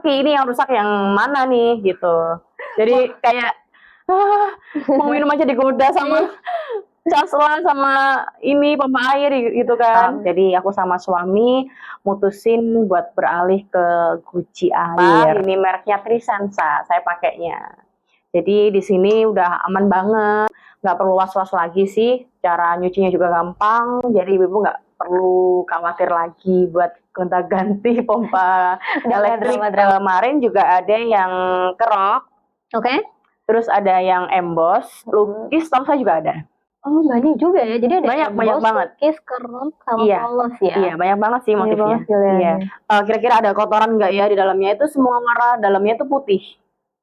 teka-teki ini yang rusak yang mana nih gitu. Jadi kayak mau minum aja digoda sama cas lah sama ini pompa air gitu kan. Jadi aku sama suami mutusin buat beralih ke guci air. Ini mereknya Trisensa saya pakainya. Jadi di sini udah aman banget, nggak perlu was-was lagi sih. Cara nyucinya juga gampang. Jadi ibu nggak perlu khawatir lagi buat gonta-ganti pompa elektrik. Kemarin juga ada yang kerok. Oke. Terus ada yang emboss, lukis, tahu saya juga ada. Oh banyak juga ya, jadi ada banyak banget. Lukis, kerok, sama polos ya. Iya banyak banget sih motifnya. Iya. Kira-kira ada kotoran nggak ya di dalamnya? Itu semua warna dalamnya itu putih.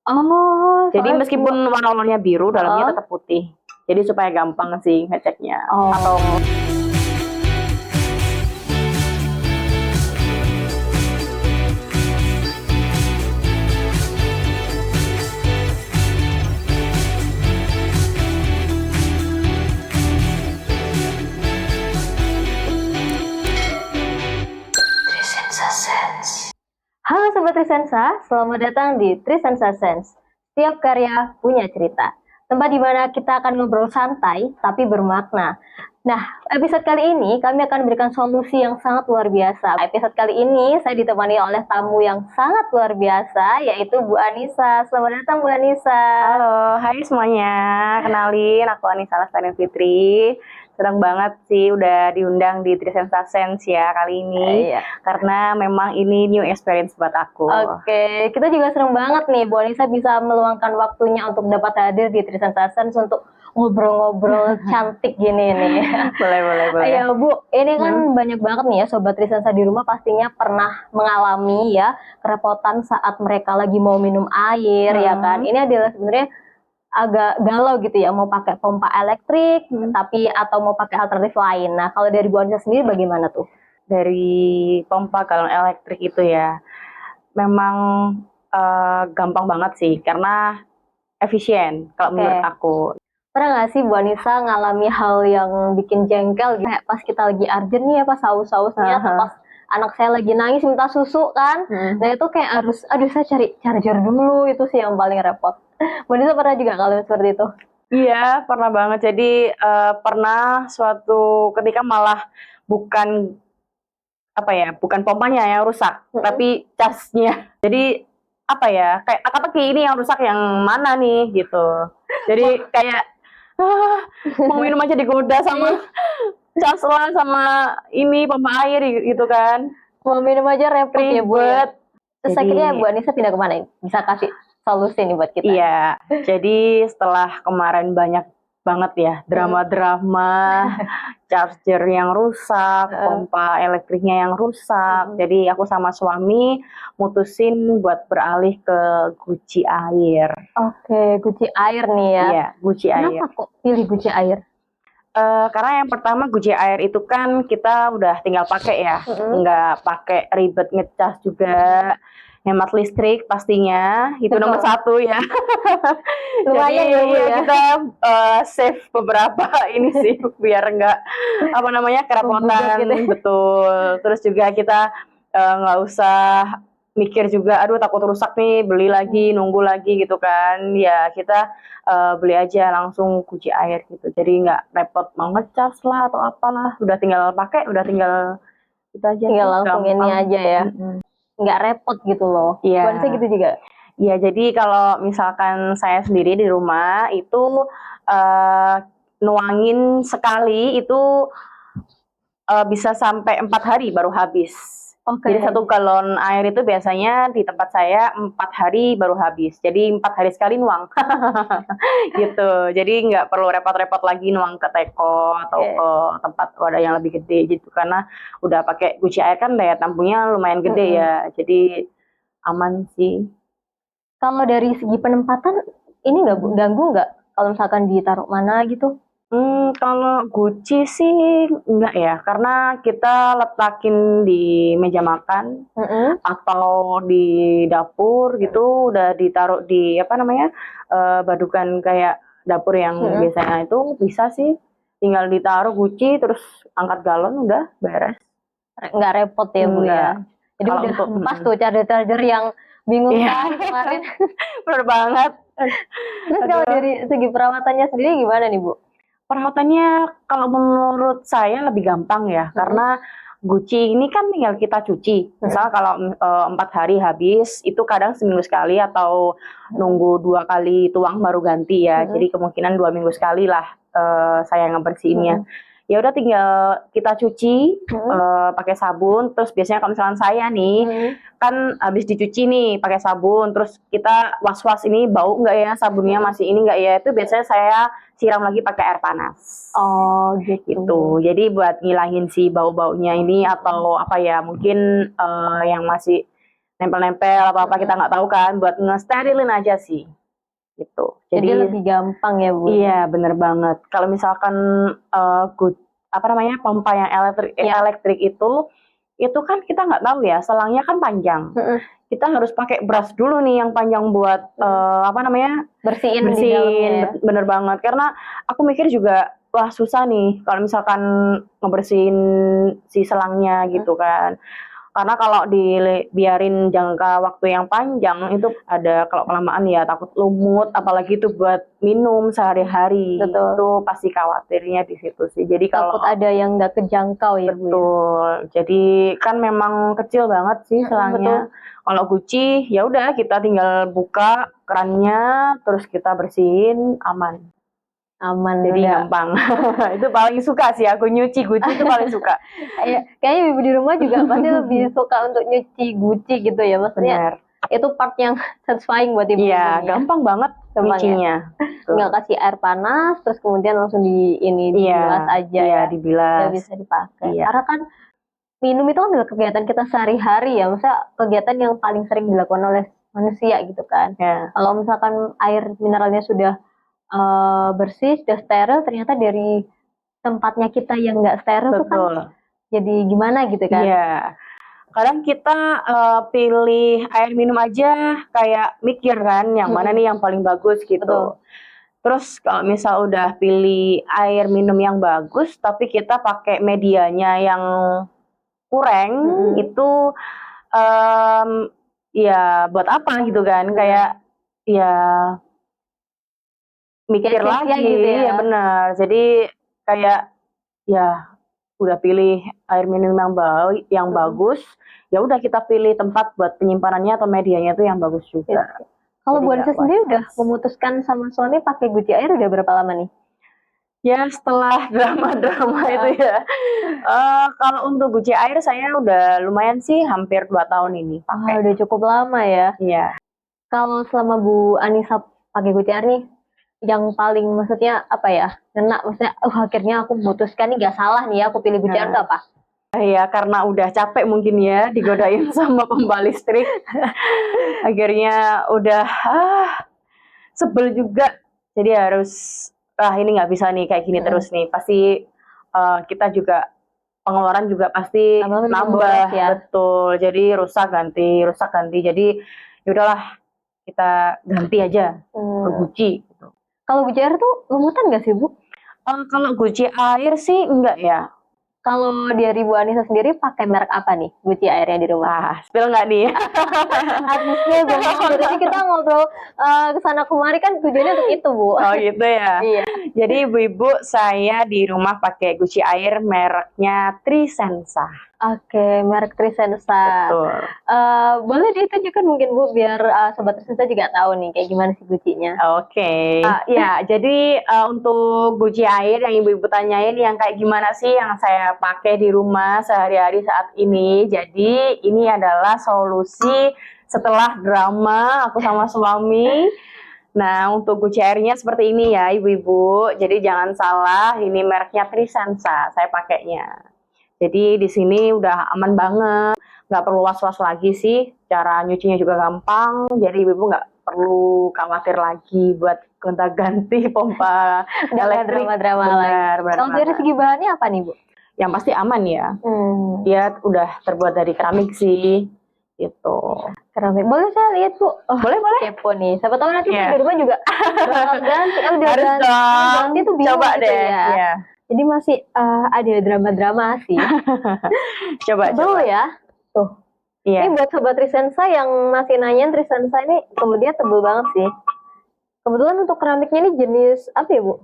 Oh. Jadi meskipun warna-warnanya biru, dalamnya tetap putih. Jadi supaya gampang sih ngeceknya. Atau Halo Sobat Trisensa, selamat datang di Trisensa Sense. Setiap karya punya cerita. Tempat di mana kita akan ngobrol santai tapi bermakna. Nah, episode kali ini kami akan memberikan solusi yang sangat luar biasa. Episode kali ini saya ditemani oleh tamu yang sangat luar biasa, yaitu Bu Anissa. Selamat datang Bu Anissa. Halo, hai semuanya. Kenalin, aku Anissa Lestari Fitri. Senang banget sih udah diundang di Trisensa Sense ya kali ini. Karena memang ini new experience buat aku. Oke, kita juga senang banget nih Bu Anissa bisa meluangkan waktunya untuk dapat hadir di Trisensa Sense untuk ngobrol-ngobrol cantik gini nih. Boleh. Ya Bu, ini kan banyak banget nih ya Sobat Trisensa di rumah pastinya pernah mengalami ya kerepotan saat mereka lagi mau minum air ya kan. Ini adalah sebenarnya agak galau gitu ya, mau pakai pompa elektrik tapi atau mau pakai alternatif lain. Nah kalau dari Bu Anissa sendiri bagaimana tuh? Dari pompa galon elektrik itu ya memang gampang banget sih karena efisien kalau menurut aku. Pernah nggak sih Bu Anissa ngalami hal yang bikin jengkel gitu? Kayak pas kita lagi urgent nih ya, pas haus-hausnya atau pas anak saya lagi nangis minta susu kan. Nah itu kayak harus, aduh saya cari charger dulu, itu sih yang paling repot. Bu Anissa pernah juga kalau seperti itu? Iya pernah banget. Jadi pernah suatu ketika malah bukan bukan pompanya yang rusak, tapi casnya. Jadi kayak teka-teki ini yang rusak yang mana nih gitu. Jadi kayak mau minum aja digoda sama cas lah sama ini pompa air gitu kan. Mau minum aja repot ya Bu ya. Terus Jadi, akhirnya Bu Anissa pindah kemana? Bisa kasih solusi nih buat kita. Iya, jadi setelah kemarin banyak banget ya drama-drama, charger yang rusak, pompa elektriknya yang rusak. Jadi aku sama suami mutusin buat beralih ke guci air. Oke, guci air nih ya. Iya, guci air. Kenapa kok pilih guci air? Karena yang pertama guci air itu kan kita udah tinggal pakai ya, nggak pakai ribet ngecas juga, hemat listrik pastinya, itu nomor satu ya. Lumayan Jadi kita save beberapa ini sih biar nggak kerepotan gitu. Betul. Terus juga kita nggak usah mikir juga, aduh takut rusak nih, beli lagi, nunggu lagi gitu kan. Ya kita beli aja langsung guci air gitu. Jadi nggak repot mau ngecas lah atau apalah. Udah tinggal pakai, udah tinggal kita aja. Tinggal langsung ini aja ya. Nggak repot gitu loh. Iya. Bukan gitu juga. Iya, jadi kalau misalkan saya sendiri di rumah itu nuangin sekali itu bisa sampai 4 hari baru habis. Jadi 1 galon air itu biasanya di tempat saya 4 hari baru habis. Jadi 4 hari sekali nuang. Gitu. Jadi nggak perlu repot-repot lagi nuang ke teko atau ke tempat wadah yang lebih gede gitu. Karena udah pakai guci air kan daya tampungnya lumayan gede ya. Jadi aman sih. Kalau dari segi penempatan ini nggak ganggu nggak kalau misalkan ditaruh mana gitu? Kalau guci sih enggak ya, karena kita letakin di meja makan atau di dapur gitu, udah ditaruh di badukan kayak dapur yang biasanya itu bisa sih, tinggal ditaruh guci terus angkat galon udah beres. Nggak repot ya Bu ya. Jadi udah pas tuh charger yang bingung Iya. kan kemarin. Bener banget. Terus kalau dari segi perawatannya sendiri gimana nih Bu? Perawatannya kalau menurut saya lebih gampang ya, karena guci ini kan tinggal kita cuci. Misal kalau 4 hari habis, itu kadang seminggu sekali atau nunggu 2 kali tuang baru ganti ya. Jadi kemungkinan 2 minggu sekali lah saya ngebersihinnya. Ya udah tinggal kita cuci pakai sabun. Terus biasanya kalau misalkan saya nih kan habis dicuci nih pakai sabun, terus kita was-was ini bau nggak ya sabunnya, masih ini nggak ya, itu biasanya saya siram lagi pakai air panas. Oh gitu. Gitu. Jadi buat ngilangin si bau-baunya ini, atau apa ya, mungkin yang masih nempel-nempel apa-apa kita nggak tahu kan, buat nge-sterilin aja sih. Gitu. Jadi lebih gampang ya Bu? Iya, bener banget. Kalau misalkan apa namanya, pompa yang elektrik itu kan kita nggak tahu ya, selangnya kan panjang. Kita harus pakai brush dulu nih yang panjang buat apa namanya, bersihin di bersihin. dalamnya. Bener banget, karena aku mikir juga wah susah nih kalau misalkan ngebersihin si selangnya gitu kan. Karena kalau dibiarin jangka waktu yang panjang itu ada, kalau kelamaan ya takut lumut, apalagi itu buat minum sehari-hari. Betul. Itu pasti khawatirnya di situ sih. Jadi kalau Takut ada yang nggak kejangkau ya Bu? betul. Jadi kan memang kecil banget sih selangnya. Kalau guci ya udah kita tinggal buka kerannya, terus kita bersihin, aman. Aman. Jadi udah. gampang. Itu paling suka sih aku nyuci guci, itu paling suka. Kayaknya ibu di rumah juga pasti lebih suka untuk nyuci guci gitu ya, maksudnya. Bener. Itu part yang satisfying buat ibu. Iya, gampang banget nyucinya. Nggak kasih air panas, terus kemudian langsung dibilas aja ya. Dibilas. Nggak bisa dipakai. Iya. Karena kan minum itu kan adalah kegiatan kita sehari-hari ya, maksudnya kegiatan yang paling sering dilakukan oleh manusia gitu kan. Ya. Kalau misalkan air mineralnya sudah bersih, sudah steril, ternyata dari tempatnya kita yang nggak steril tuh kan jadi gimana gitu kan. Iya. Kadang kita pilih air minum aja kayak mikir kan yang mana nih yang paling bagus gitu. Betul. Terus kalau misal udah pilih air minum yang bagus tapi kita pakai medianya yang kurang, itu ya buat apa gitu kan, kayak ya mikir lagi gitu ya. Ya benar. Jadi kayak ya udah pilih air minum yang bagus, ya udah kita pilih tempat buat penyimpanannya atau medianya itu yang bagus juga. Kalau Bu Anissa sendiri udah memutuskan sama suami pakai guci air udah berapa lama nih? Ya setelah drama-drama itu ya. Kalau untuk guci air saya udah lumayan sih, hampir 2 tahun ini pakai. Udah cukup lama ya. Iya. Kalau selama Bu Anissa pakai guci air nih, yang paling maksudnya apa ya, ngena, maksudnya akhirnya aku memutuskan nih gak salah nih ya aku pilih guci air itu apa? Ya karena udah capek mungkin ya digodain sama pompa listrik. Akhirnya udah sebel juga. Jadi harus ini nggak bisa nih kayak gini terus nih. Pasti kita juga pengeluaran juga pasti nambah ya. Betul. Jadi rusak ganti. Jadi yaudahlah kita ganti aja ke guci. Kalau guci air tuh lumutan nggak sih Bu? Kalau guci air sih enggak ya. Kalau dari Bu Anissa sendiri pakai merek apa nih guci airnya di rumah? Spill nggak nih? Artisnya jadi kita ngobrol kesana kemari kan tujuannya untuk itu Bu. Oh gitu ya? Iya. Jadi ibu-ibu saya di rumah pakai guci air mereknya Trisensa. Oke, merek Trisensa. Betul. Boleh ditunjukkan mungkin Bu biar sobat Trisensa juga tahu nih kayak gimana sih gucinya. Oke. Ya, jadi untuk guci air yang ibu-ibu tanyain yang kayak gimana sih yang saya pakai di rumah sehari-hari saat ini. Jadi ini adalah solusi setelah drama aku sama suami. Nah, untuk guci airnya seperti ini ya ibu-ibu. Jadi jangan salah, ini mereknya Trisensa saya pakainya. Jadi di sini udah aman banget, nggak perlu was-was lagi sih. Cara nyucinya juga gampang, jadi ibu-ibu nggak perlu khawatir lagi buat gonta-ganti pompa elektrik. Drama-drama lagi. Kalau dari segi bahannya apa nih Bu? Yang pasti aman ya. Dia udah terbuat dari keramik sih, gitu. Keramik. Boleh saya lihat Bu? Boleh. Kepo nih. Siapa tahu nanti di rumah juga ganti. Harus dong. Ganti tuh bingung coba gitu deh. Ya. Jadi masih ada drama-drama sih. coba. Ya. Tuh. Iya. Ini buat Sobat Trisensa yang masih nanyain, Trisensa ini kemudian tebel banget sih. Kebetulan untuk keramiknya ini jenis apa ya, Bu?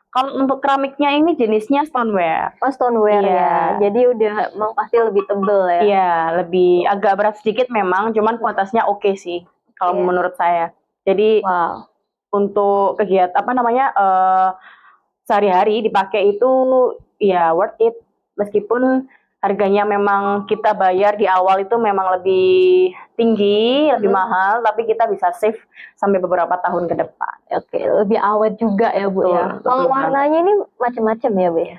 Kalau untuk keramiknya ini jenisnya stoneware. Oh, stoneware Iya. ya. Jadi udah emang pasti lebih tebel ya. Iya, lebih agak berat sedikit memang, cuman kualitasnya oke sih kalau Iya. menurut saya. Jadi Wow. untuk kegiatan apa namanya sehari-hari dipakai itu ya worth it, meskipun harganya memang kita bayar di awal itu memang lebih tinggi, lebih mahal, tapi kita bisa save sampai beberapa tahun ke depan. Oke, lebih awet juga ya, Bu ya. Betul, Kalau betul warnanya ini macam-macam ya, Bu ya.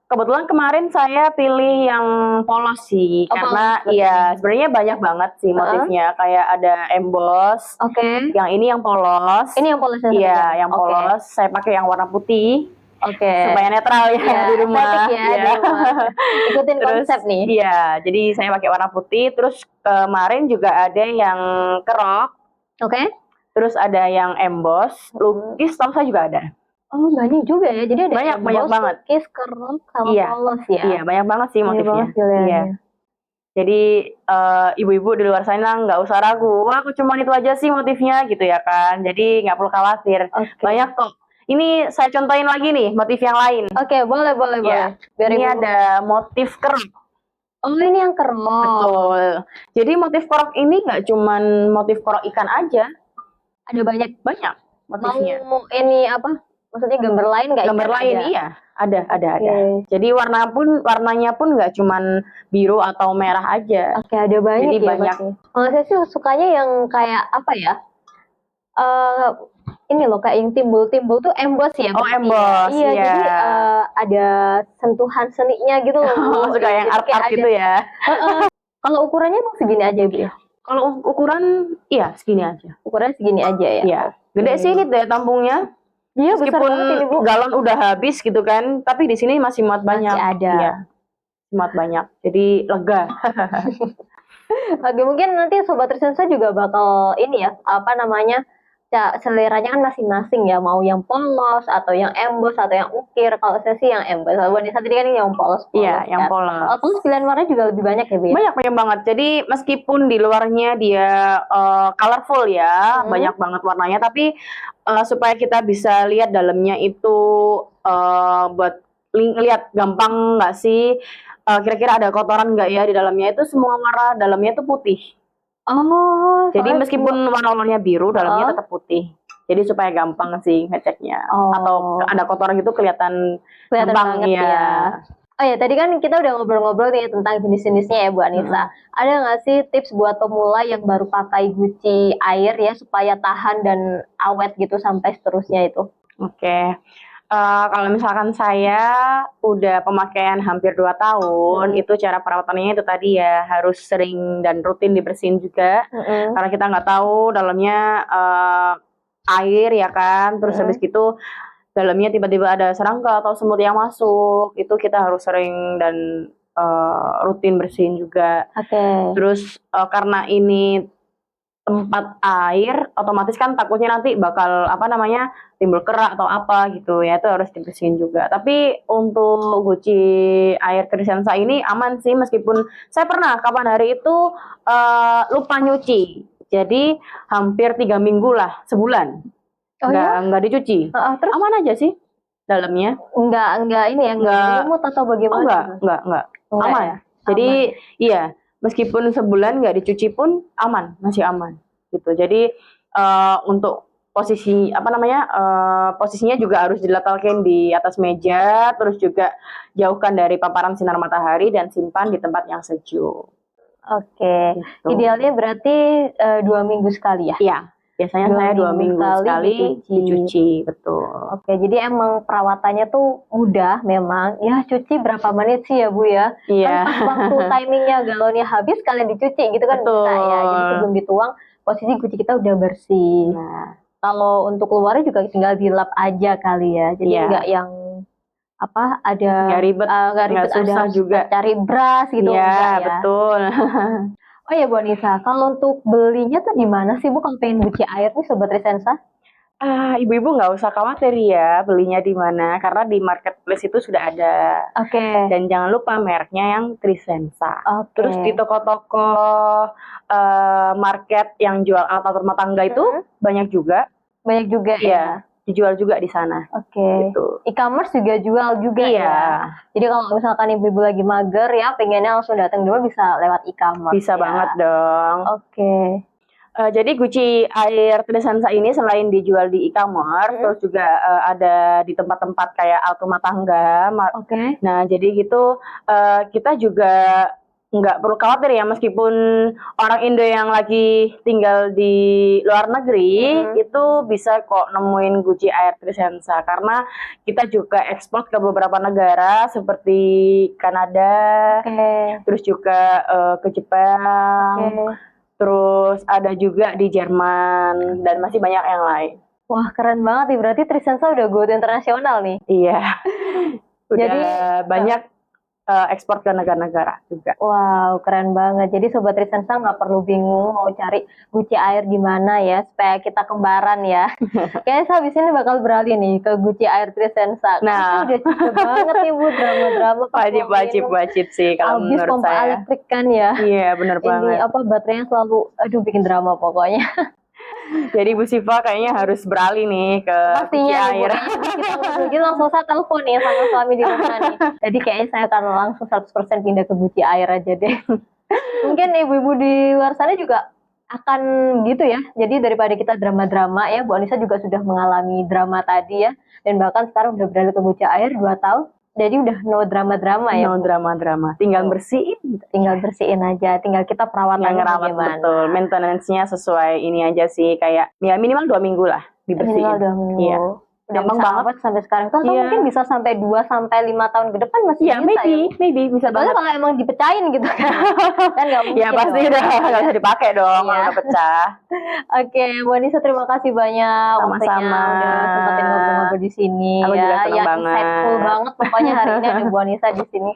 Kebetulan kemarin saya pilih yang polos sih, Oh, karena polos, ya sebenarnya banyak banget sih motifnya, kayak ada emboss. Oke. Yang ini yang polos. Ini yang polosnya Iya, saja? yang Oke. polos. Saya pakai yang warna putih Oke. supaya netral ya Iya, di rumah. estetik ya, di rumah. Ikutin konsep nih. Iya, jadi saya pakai warna putih. Terus kemarin juga ada yang kerok. Oke. Terus ada yang emboss, lukis, tahu saya juga ada. Oh, banyak juga ya. Jadi ada Banyak emboss, banget. lukis, kerok, sama Iya. polos ya. Iya, banyak banget sih Banyak motifnya. banget pilihannya. Iya. Jadi ibu-ibu di luar sana nggak usah ragu, wah aku cuma itu aja sih motifnya gitu ya kan. Jadi nggak perlu khawatir. Oke. Banyak kok. Ini saya contohin lagi nih motif yang lain. Oke, boleh, boleh, Ya. boleh. Biar Ini Ibu- ada motif kerok. Oh, ini yang kerok. Betul. Jadi motif kerok ini nggak cuman motif kerok ikan aja, Ada banyak. banyak motifnya. Mau ini apa? Maksudnya gambar lain nggak? Gambar ikan lain aja? iya, ada. Oke. Jadi warnanya pun nggak cuman biru atau merah aja. Oke, ada banyak Jadi ya. banyak. berarti. Kalau saya sih sukanya yang kayak apa ya? Ini loh kayak yang timbul-timbul tuh emboss ya. Oh, berarti ya? emboss, Iya, iya. jadi ada sentuhan seninya gitu loh. Bu. Oh, suka yang Jadi art-art kayak gitu ada- ya. Kalau ukurannya emang segini aja, Bu ya? Kalau ukuran iya segini aja. Ukurannya segini aja ya? Iya. Gede sih ini daya tampungnya. Iya, besar Meskipun banget ini, Bu. galon udah habis gitu kan, tapi di sini masih muat banyak. Masih ada. Iya. Muat banyak. Jadi lega. Oke, mungkin nanti Sobat Trisensa juga bakal ini ya, apa namanya, seleranya kan masing-masing ya, mau yang polos atau yang emboss atau yang ukir. Kalau saya sih yang emboss. Kalau Wanita tadi kan yang polos. Iya, yang kan. polos. Kalau polos pilihan warna juga lebih banyak ya, Bu ya? Banyak banget. Jadi meskipun di luarnya dia colorful ya, banyak banget warnanya, tapi supaya kita bisa lihat dalamnya itu buat lihat gampang nggak sih, kira-kira ada kotoran nggak ya di dalamnya, itu semua warna dalamnya itu putih. Oh, Jadi soalnya meskipun warna-warnanya biru, dalamnya Oh. tetap putih. Jadi supaya gampang sih ngeceknya. Oh. Atau ada kotoran gitu kelihatan kelihatan gampang banget ya. Oh ya, tadi kan kita udah ngobrol-ngobrol nih tentang jenis-jenisnya ya, Bu Anissa. Ada nggak sih tips buat pemula yang baru pakai guci air ya supaya tahan dan awet gitu sampai seterusnya itu? Oke. Kalau misalkan saya udah pemakaian hampir 2 tahun, itu cara perawatannya itu tadi ya harus sering dan rutin dibersihin juga. Karena kita nggak tahu dalamnya air ya kan, terus habis gitu dalamnya tiba-tiba ada serangga atau semut yang masuk, itu kita harus sering dan rutin bersihin juga. Oke. Terus karena ini tempat air, otomatis kan takutnya nanti bakal apa namanya timbul kerak atau apa gitu ya, itu harus dibersihin juga. Tapi untuk guci air Trisensa ini aman sih, meskipun saya pernah kapan hari itu lupa nyuci, jadi hampir 3 minggu lah, sebulan Oh ya? nggak dicuci. Terus Aman aja sih dalamnya. nggak ini ya, nggak lumut atau Oh, bagaimana? enggak Enggak aman. ya? Jadi iya, meskipun sebulan nggak dicuci pun aman, masih aman gitu. Jadi untuk posisi apa namanya posisinya juga harus diletakkan di atas meja, terus juga jauhkan dari paparan sinar matahari dan simpan di tempat yang sejuk. Oke. Gitu. Idealnya berarti 2 minggu sekali ya? Iya, biasanya Dua saya 2 minggu minggu sekali sekali dicuci. dicuci, betul. Oke, jadi emang perawatannya tuh mudah memang. Ya, cuci berapa menit sih ya, Bu ya? Iya. Kan pas waktu timingnya galonnya habis, kalian dicuci gitu kan Betul. bisa ya. Jadi sebelum dituang, posisi guci kita udah bersih. Nah, Kalau untuk luarnya juga tinggal dilap aja kali ya. Jadi Iya. nggak yang apa ada nggak ribet, nggak nggak susah ada juga. cari beras gitu Iya, enggak ya. betul. Oh ya Bu Anissa, kalau untuk belinya tuh di mana sih Bu kalau pengen guci air nih Sobat Trisensa? Ibu-ibu nggak usah khawatir ya belinya di mana, karena di marketplace itu sudah ada. Oke. Dan jangan lupa mereknya yang Trisensa. Oke. Terus di toko-toko market yang jual alat rumah tangga itu banyak juga. Banyak juga ya. Iya, dijual juga di sana. Oke. Gitu. E-commerce juga jual juga Iya. ya. Jadi kalau misalkan ibu-ibu lagi mager ya, pengennya langsung datang dulu bisa lewat e-commerce. Bisa ya. banget dong. Oke. Jadi Guci Air Trisensa ini selain dijual di e-commerce, terus juga ada di tempat-tempat kayak alat rumah tangga. Oke. Nah, jadi gitu kita juga nggak perlu khawatir ya, meskipun orang Indo yang lagi tinggal di luar negeri itu bisa kok nemuin Guci Air Trisensa, karena kita juga ekspor ke beberapa negara seperti Kanada, terus juga ke Jepang. Terus ada juga di Jerman dan masih banyak yang lain. Wah, keren banget nih. Berarti Trisensa udah go internasional nih. Iya. Udah Jadi banyak ekspor ke negara-negara juga. Wow, keren banget. Jadi Sobat Trisensa nggak perlu bingung mau cari Guci Air di mana ya, supaya kita kembaran ya. Kayaknya saya habis ini bakal beralih nih ke Guci Air Trisensa. Nah, itu udah cinta banget nih Bu, drama-drama. Wajib sih kalau habis menurut pompa saya. elektrik kan ya. Iya, bener banget. Ini baterainya selalu, aduh bikin drama pokoknya. Jadi Bu Siva kayaknya harus beralih nih ke Guci Air. Jadi langsung saya telepon nih sama suami di rumah nih. Jadi kayaknya saya akan langsung 100% pindah ke Guci Air aja deh. Mungkin ibu-ibu di luar sana juga akan gitu ya. Jadi daripada kita drama-drama ya, Bu Anissa juga sudah mengalami drama tadi ya. Dan bahkan sekarang udah beralih ke Guci Air 2 tahun. Jadi udah no drama-drama ya. No drama-drama. Tinggal bersihin. Tinggal bersihin aja. Tinggal kita perawatannya bagaimana. Betul. Maintenance-nya sesuai ini aja sih. Kayak ya minimal 2 minggu lah dibersihin. Minimal 2 minggu. Iya. Udah bisa awet sampai sekarang. Kan mungkin bisa sampai 2-5 tahun ke depan masih bisa maybe bisa banget. Kalau emang dipecahin gitu kan. Kan nggak mungkin. Ya pasti udah nggak bisa dipakai dong kalau udah pecah. Oke, Bu Anissa terima kasih banyak. Sama-sama. Udah sempetin ngobrol-ngobrol di sini. Aku juga senang banget. Insightful banget pokoknya hari ini ada Bu Anissa di sini.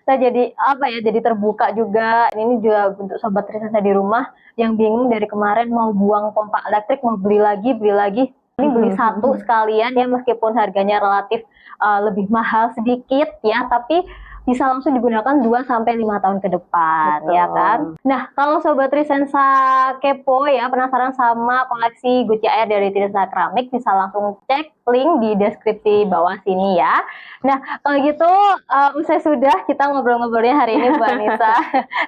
Saya jadi jadi terbuka juga. Ini juga untuk Sobat Trisensa di rumah yang bingung dari kemarin mau buang pompa elektrik, mau beli lagi. Ini beli satu sekalian ya, meskipun harganya relatif lebih mahal sedikit ya, tapi bisa langsung digunakan 2-5 tahun ke depan. Betul. Ya kan. Nah, kalau Sobat Trisensa kepo ya, penasaran sama koleksi Guci Air dari Trisensa Keramik, bisa langsung cek link di deskripsi bawah sini ya. Nah, kalau gitu usai sudah kita ngobrol-ngobrolnya hari ini Bu Anissa.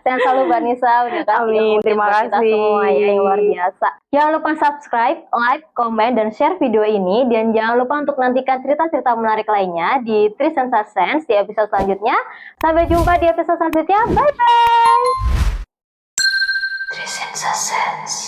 Sehat selalu Bu Anissa, udah kasih terima kasih. Kita semua ya, yang luar biasa. Jangan lupa subscribe, like, komen, dan share video ini. Dan jangan lupa untuk nantikan cerita-cerita menarik lainnya di Trisensa Sense di episode selanjutnya. Sampai jumpa di episode selanjutnya. Bye-bye! Trisensa Sense.